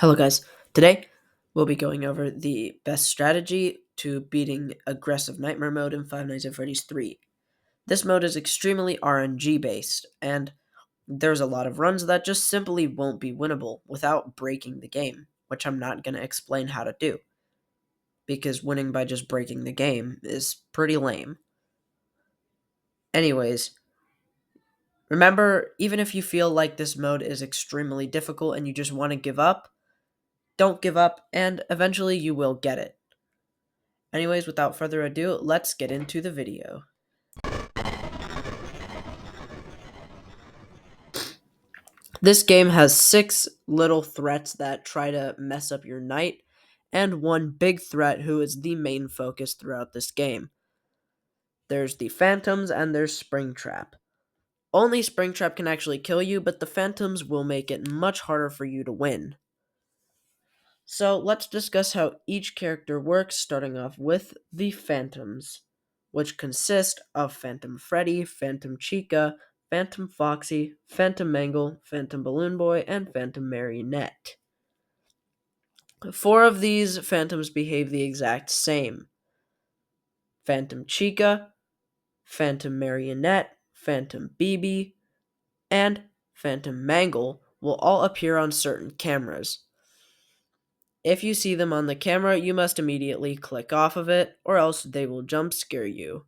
Hello, guys. Today, we'll be going over the best strategy to beating aggressive nightmare mode in Five Nights at Freddy's 3. This mode is extremely RNG based, and there's a lot of runs that just simply won't be winnable without breaking the game, which I'm not going to explain how to do, because winning by just breaking the game is pretty lame. Anyways, remember, even if you feel like this mode is extremely difficult and you just want to give up, don't give up, and eventually you will get it. Anyways, without further ado, let's get into the video. This game has 6 little threats that try to mess up your night, and one big threat who is the main focus throughout this game. There's the Phantoms and there's Springtrap. Only Springtrap can actually kill you, but the Phantoms will make it much harder for you to win. So let's discuss how each character works, starting off with the Phantoms, which consist of Phantom Freddy, Phantom Chica, Phantom Foxy, Phantom Mangle, Phantom Balloon Boy, and Phantom Marionette. 4 of these Phantoms behave the exact same. Phantom Chica, Phantom Marionette, Phantom BB, and Phantom Mangle will all appear on certain cameras. If you see them on the camera, you must immediately click off of it, or else they will jump scare you.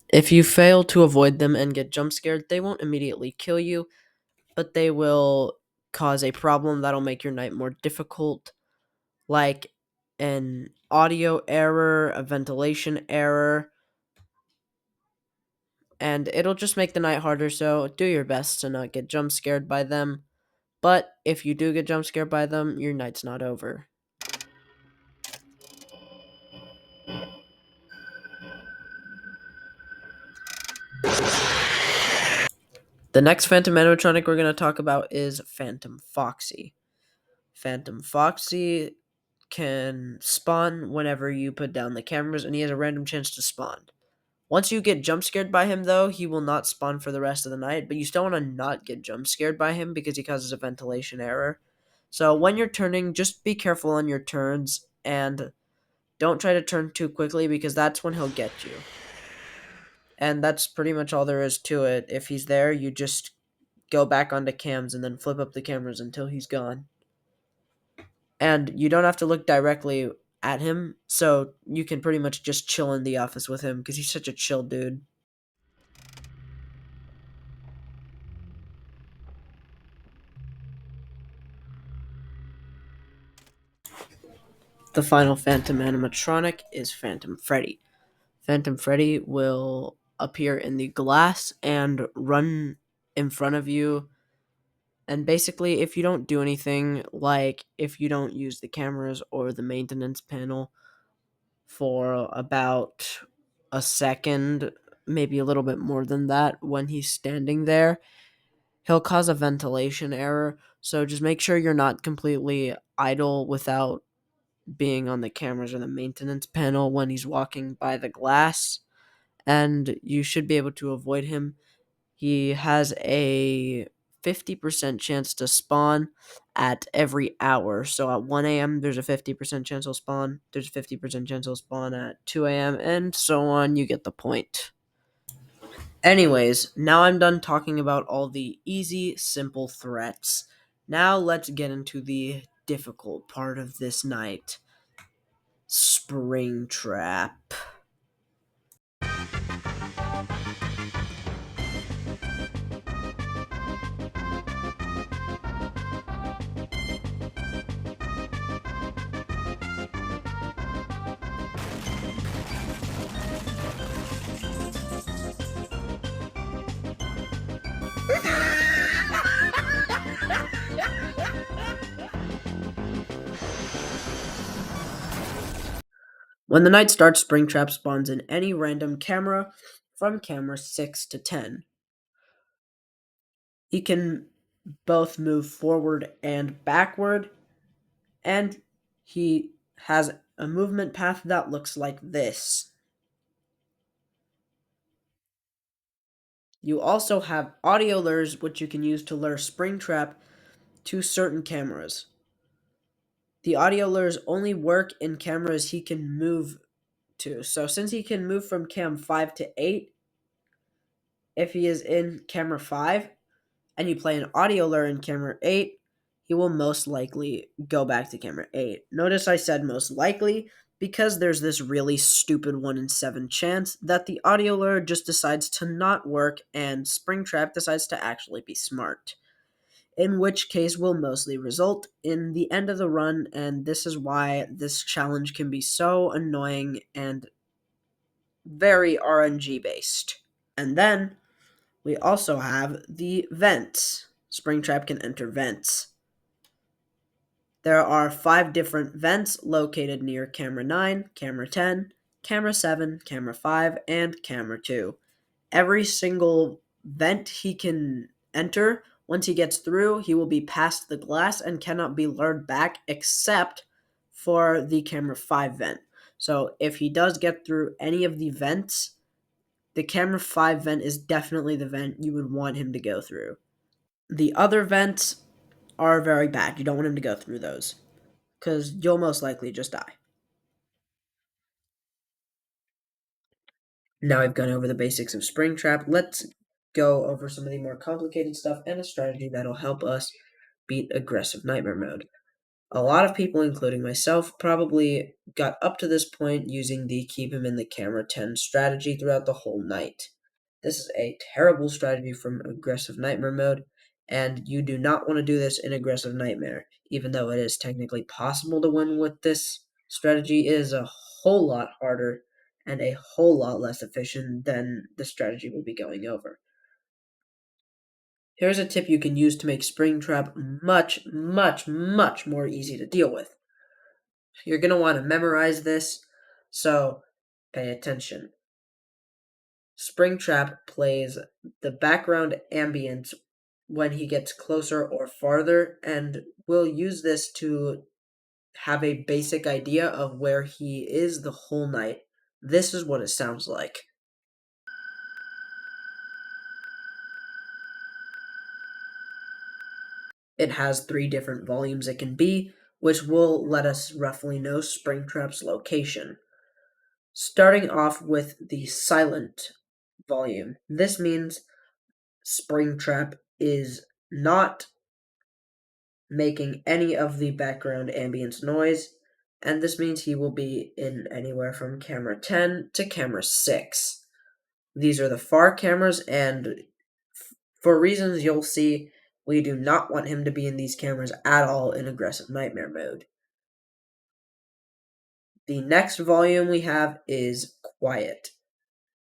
If you fail to avoid them and get jump scared, they won't immediately kill you, but they will cause a problem that'll make your night more difficult, like an audio error, a ventilation error, and it'll just make the night harder, so do your best to not get jump scared by them. But if you do get jump scared by them, your night's not over. The next Phantom animatronic we're going to talk about is Phantom Foxy. Phantom Foxy can spawn whenever you put down the cameras, and he has a random chance to spawn. Once you get jump scared by him, though, he will not spawn for the rest of the night, but you still want to not get jump scared by him because he causes a ventilation error. So when you're turning, just be careful on your turns, and don't try to turn too quickly because that's when he'll get you. And that's pretty much all there is to it. If he's there, you just go back onto cams and then flip up the cameras until he's gone. And you don't have to look directly at him, so you can pretty much just chill in the office with him because he's such a chill dude. The final Phantom animatronic is Phantom Freddy. Phantom Freddy will appear in the glass and run in front of you. And basically, if you don't do anything, like if you don't use the cameras or the maintenance panel for about a second, maybe a little bit more than that, when he's standing there, he'll cause a ventilation error. So just make sure you're not completely idle without being on the cameras or the maintenance panel when he's walking by the glass, and you should be able to avoid him. He has a 50% chance to spawn at every hour. So at 1 a.m., there's a 50% chance he'll spawn. There's a 50% chance he'll spawn at 2 a.m., and so on. You get the point. Anyways, now I'm done talking about all the easy, simple threats. Now let's get into the difficult part of this night. Springtrap. When the night starts, Springtrap spawns in any random camera from camera 6 to 10. He can both move forward and backward, and he has a movement path that looks like this. You also have audio lures, which you can use to lure Springtrap to certain cameras. The audio lures only work in cameras he can move to. So since he can move from cam 5 to 8, if he is in camera 5 and you play an audio lure in camera 8, he will most likely go back to camera 8. Notice I said most likely because there's this really stupid 1 in 7 chance that the audio lure just decides to not work and Springtrap decides to actually be smart. In which case will mostly result in the end of the run, and this is why this challenge can be so annoying and very RNG based. And then we also have the vents. Springtrap can enter vents. There are 5 different vents located near camera 9, camera 10, camera 7, camera 5, and camera 2. Every single vent he can enter, once he gets through, he will be past the glass and cannot be lured back except for the camera 5 vent. So if he does get through any of the vents, the camera 5 vent is definitely the vent you would want him to go through. The other vents are very bad. You don't want him to go through those because you'll most likely just die. Now I've gone over the basics of Springtrap. Let's go over some of the more complicated stuff and a strategy that'll help us beat aggressive nightmare mode. A lot of people, including myself, probably got up to this point using the keep him in the camera 10 strategy throughout the whole night. This is a terrible strategy from aggressive nightmare mode, and you do not want to do this in aggressive nightmare. Even though it is technically possible to win with this strategy, it is a whole lot harder and a whole lot less efficient than the strategy we'll be going over. Here's a tip you can use to make Springtrap much, much, much more easy to deal with. You're going to want to memorize this, so pay attention. Springtrap plays the background ambience when he gets closer or farther, and we'll use this to have a basic idea of where he is the whole night. This is what it sounds like. It has 3 different volumes it can be, which will let us roughly know Springtrap's location. Starting off with the silent volume. This means Springtrap is not making any of the background ambience noise, and this means he will be in anywhere from camera 10 to camera 6. These are the far cameras, and for reasons you'll see, we do not want him to be in these cameras at all in aggressive nightmare mode. The next volume we have is quiet.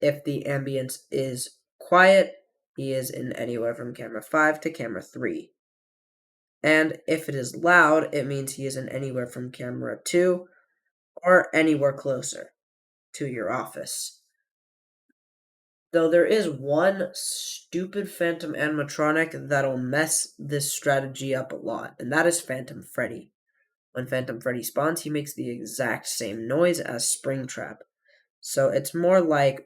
If the ambience is quiet, he is in anywhere from camera 5 to camera 3. And if it is loud, it means he is in anywhere from camera 2 or anywhere closer to your office. Though there is one stupid Phantom animatronic that'll mess this strategy up a lot, and that is Phantom Freddy. When Phantom Freddy spawns, he makes the exact same noise as Springtrap. So it's more like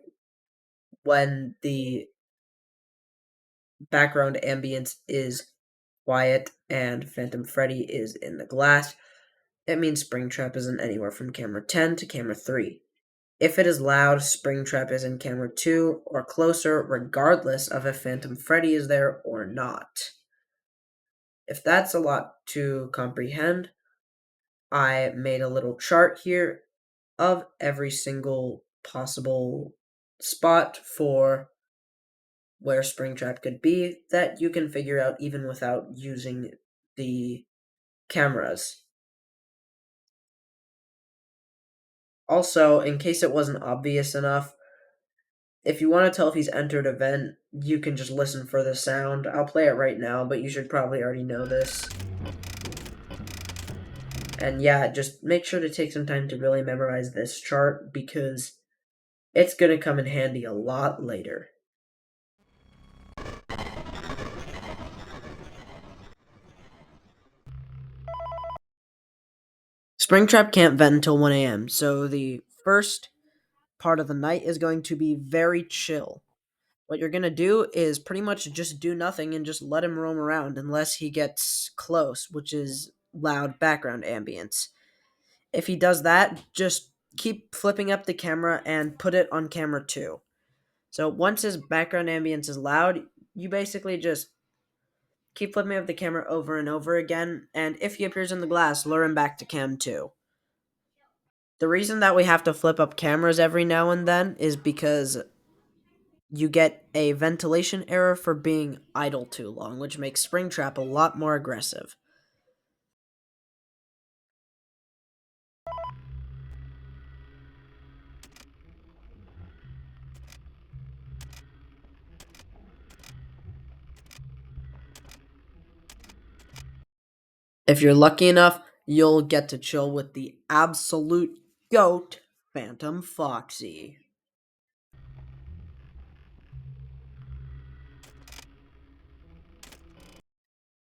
when the background ambience is quiet and Phantom Freddy is in the glass, it means Springtrap is in anywhere from camera 10 to camera 3. If it is loud, Springtrap is in camera 2 or closer, regardless of if Phantom Freddy is there or not. If that's a lot to comprehend, I made a little chart here of every single possible spot for where Springtrap could be that you can figure out even without using the cameras. Also, in case it wasn't obvious enough, if you want to tell if he's entered a vent, you can just listen for the sound. I'll play it right now, but you should probably already know this. And yeah, just make sure to take some time to really memorize this chart because it's going to come in handy a lot later. Springtrap can't vent until 1 a.m., so the first part of the night is going to be very chill. What you're going to do is pretty much just do nothing and just let him roam around unless he gets close, which is loud background ambience. If he does that, just keep flipping up the camera and put it on camera 2. So once his background ambience is loud, you basically just keep flipping up the camera over and over again, and if he appears in the glass, lure him back to cam 2. The reason that we have to flip up cameras every now and then is because you get a ventilation error for being idle too long, which makes Springtrap a lot more aggressive. If you're lucky enough, you'll get to chill with the absolute GOAT, Phantom Foxy.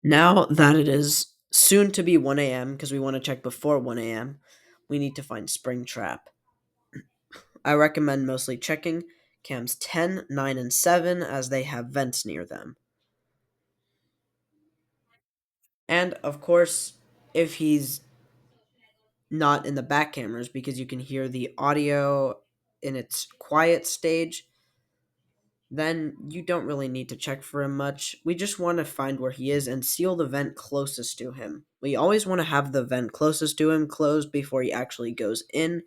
Now that it is soon to be 1 a.m., because we want to check before 1 a.m., we need to find Springtrap. I recommend mostly checking cams 10, 9, and 7 as they have vents near them. And of course, if he's not in the back cameras because you can hear the audio in its quiet stage, then you don't really need to check for him much. We just want to find where he is and seal the vent closest to him. We always want to have the vent closest to him closed before he actually goes in,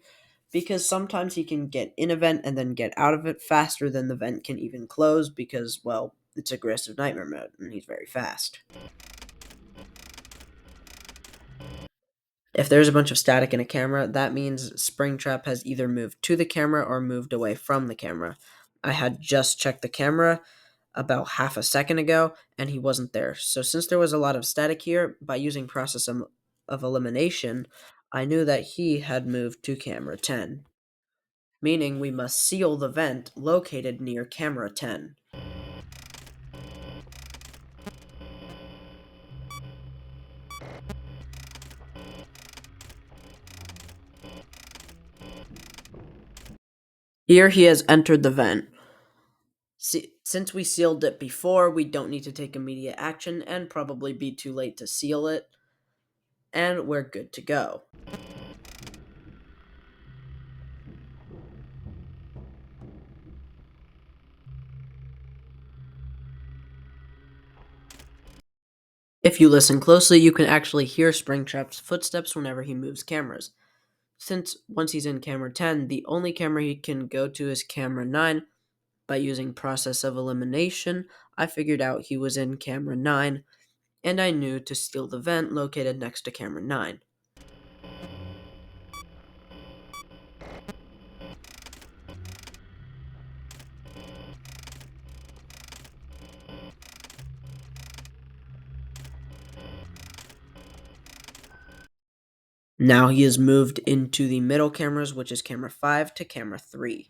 because sometimes he can get in a vent and then get out of it faster than the vent can even close because, well, it's aggressive nightmare mode and he's very fast. If there's a bunch of static in a camera, that means Springtrap has either moved to the camera or moved away from the camera. I had just checked the camera about half a second ago and he wasn't there. So since there was a lot of static here, by using process of elimination, I knew that he had moved to camera 10, meaning we must seal the vent located near camera 10. Here he has entered the vent. Since we sealed it before, we don't need to take immediate action and probably be too late to seal it, and we're good to go. If you listen closely, you can actually hear Springtrap's footsteps whenever he moves cameras. Since once he's in camera 10, the only camera he can go to is camera 9. By using process of elimination, I figured out he was in camera 9, and I knew to steal the vent located next to camera 9. Now he has moved into the middle cameras, which is camera 5 to camera 3.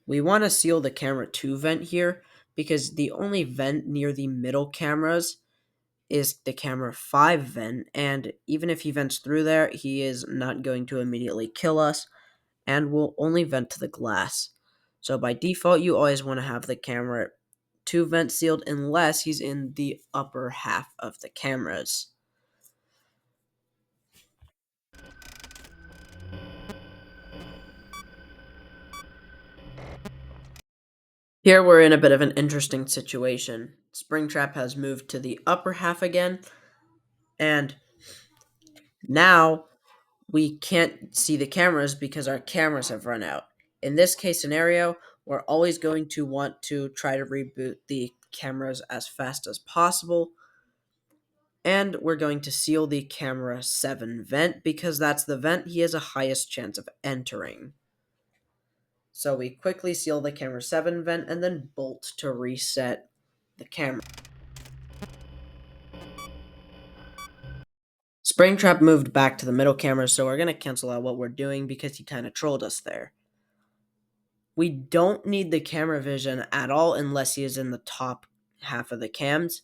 We want to seal the camera 2 vent here because the only vent near the middle cameras is the camera 5 vent, and even if he vents through there, he is not going to immediately kill us and will only vent to the glass. So by default, you always want to have the camera 2 vent sealed unless he's in the upper half of the cameras. Here we're in a bit of an interesting situation. Springtrap has moved to the upper half again, and now we can't see the cameras because our cameras have run out. In this case scenario, we're always going to want to try to reboot the cameras as fast as possible, and we're going to seal the camera 7 vent because that's the vent he has a highest chance of entering. So we quickly seal the camera 7 vent and then bolt to reset the camera. Springtrap moved back to the middle camera, so we're going to cancel out what we're doing because he kind of trolled us there. We don't need the camera vision at all unless he is in the top half of the cams,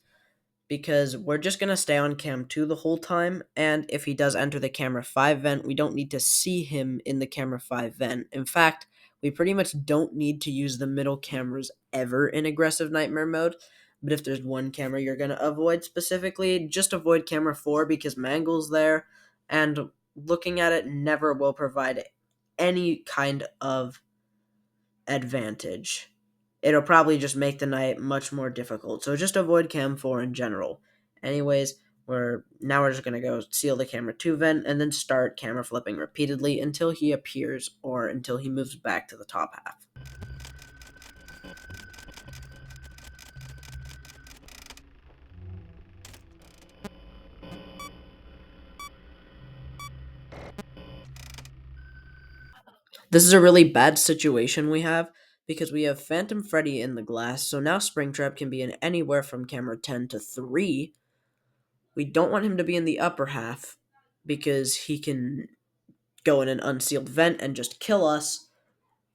because we're just going to stay on cam 2 the whole time, and if he does enter the camera 5 vent, we don't need to see him in the camera 5 vent. In fact, We pretty much don't need to use the middle cameras ever in aggressive nightmare mode. But if there's one camera you're going to avoid specifically, just avoid camera 4 because Mangle's there, and looking at it never will provide any kind of advantage. It'll probably just make the night much more difficult. So just avoid cam 4 in general. Anyways, we're just gonna go seal the camera 2 vent and then start camera flipping repeatedly until he appears or until he moves back to the top half. This is a really bad situation we have because we have Phantom Freddy in the glass, so now Springtrap can be in anywhere from camera 10 to 3. We don't want him to be in the upper half because he can go in an unsealed vent and just kill us.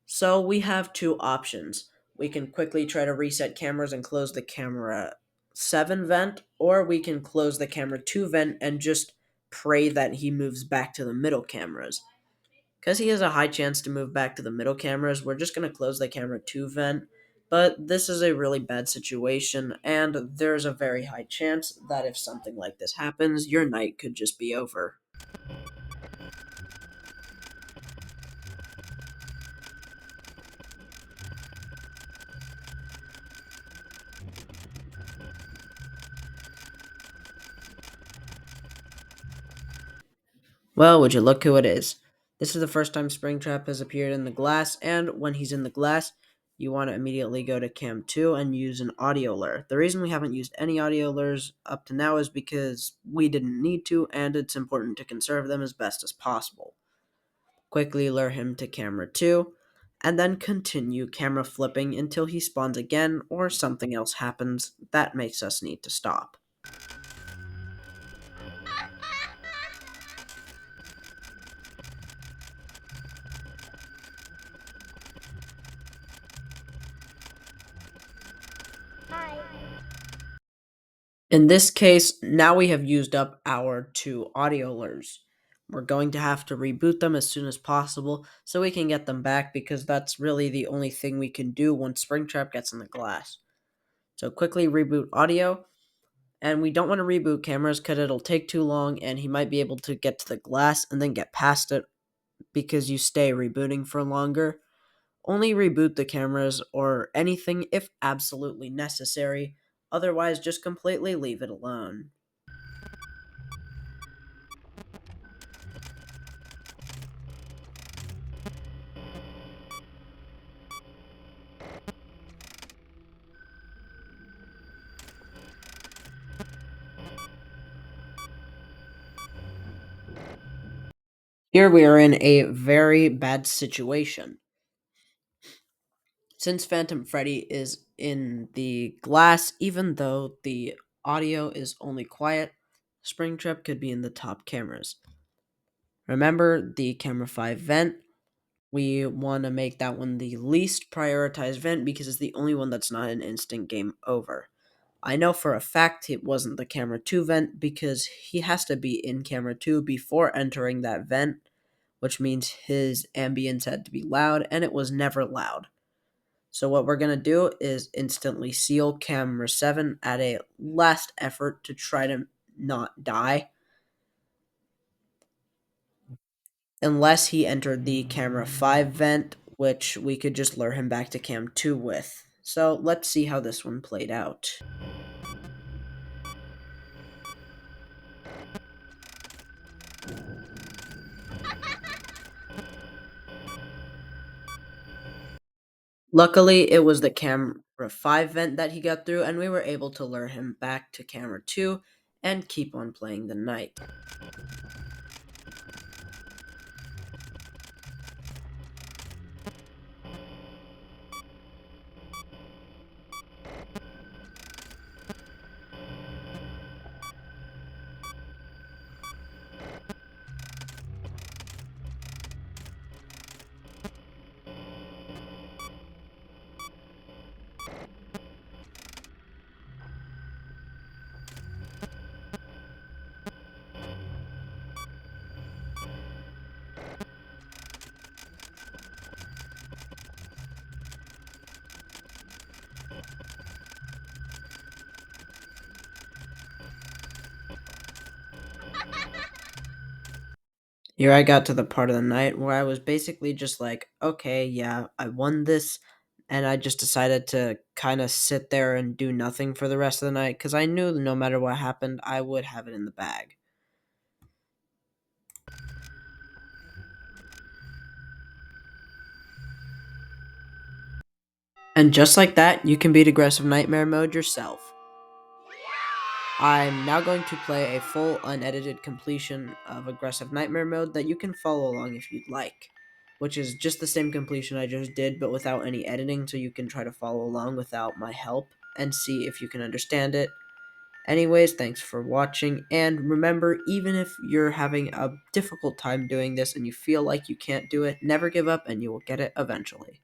So we have two options. We can quickly try to reset cameras and close the camera 7 vent, or we can close the camera 2 vent and just pray that he moves back to the middle cameras. Because he has a high chance to move back to the middle cameras, we're just going to close the camera 2 vent. But this is a really bad situation, and there's a very high chance that if something like this happens, your night could just be over. Well, would you look who it is? This is the first time Springtrap has appeared in the glass, and when he's in the glass, you want to immediately go to Cam 2 and use an audio lure. The reason we haven't used any audio lures up to now is because we didn't need to, and it's important to conserve them as best as possible. Quickly lure him to camera 2, and then continue camera flipping until he spawns again or something else happens that makes us need to stop. In this case, now we have used up our 2 audio lures. We're going to have to reboot them as soon as possible so we can get them back because that's really the only thing we can do once Springtrap gets in the glass. So quickly reboot audio, and we don't want to reboot cameras because it'll take too long and he might be able to get to the glass and then get past it because you stay rebooting for longer. Only reboot the cameras or anything if absolutely necessary, otherwise just completely leave it alone. Here we are in a very bad situation. Since Phantom Freddy is in the glass, even though the audio is only quiet, Springtrap could be in the top cameras. Remember the camera 5 vent? We want to make that one the least prioritized vent because it's the only one that's not an instant game over. I know for a fact it wasn't the camera 2 vent because he has to be in camera 2 before entering that vent, which means his ambience had to be loud, and it was never loud. So what we're going to do is instantly seal camera 7 at a last effort to try to not die, unless he entered the camera 5 vent, which we could just lure him back to cam 2 with. So let's see how this one played out. Luckily, it was the camera 5 vent that he got through, and we were able to lure him back to camera 2 and keep on playing the night. Here I got to the part of the night where I was basically just like, okay, yeah, I won this, and I just decided to kind of sit there and do nothing for the rest of the night because I knew no matter what happened, I would have it in the bag. And just like that, you can beat aggressive nightmare mode yourself. I'm now going to play a full unedited completion of aggressive nightmare mode that you can follow along if you'd like, which is just the same completion I just did but without any editing, so you can try to follow along without my help and see if you can understand it. Anyways, thanks for watching, and remember, even if you're having a difficult time doing this and you feel like you can't do it, never give up and you will get it eventually.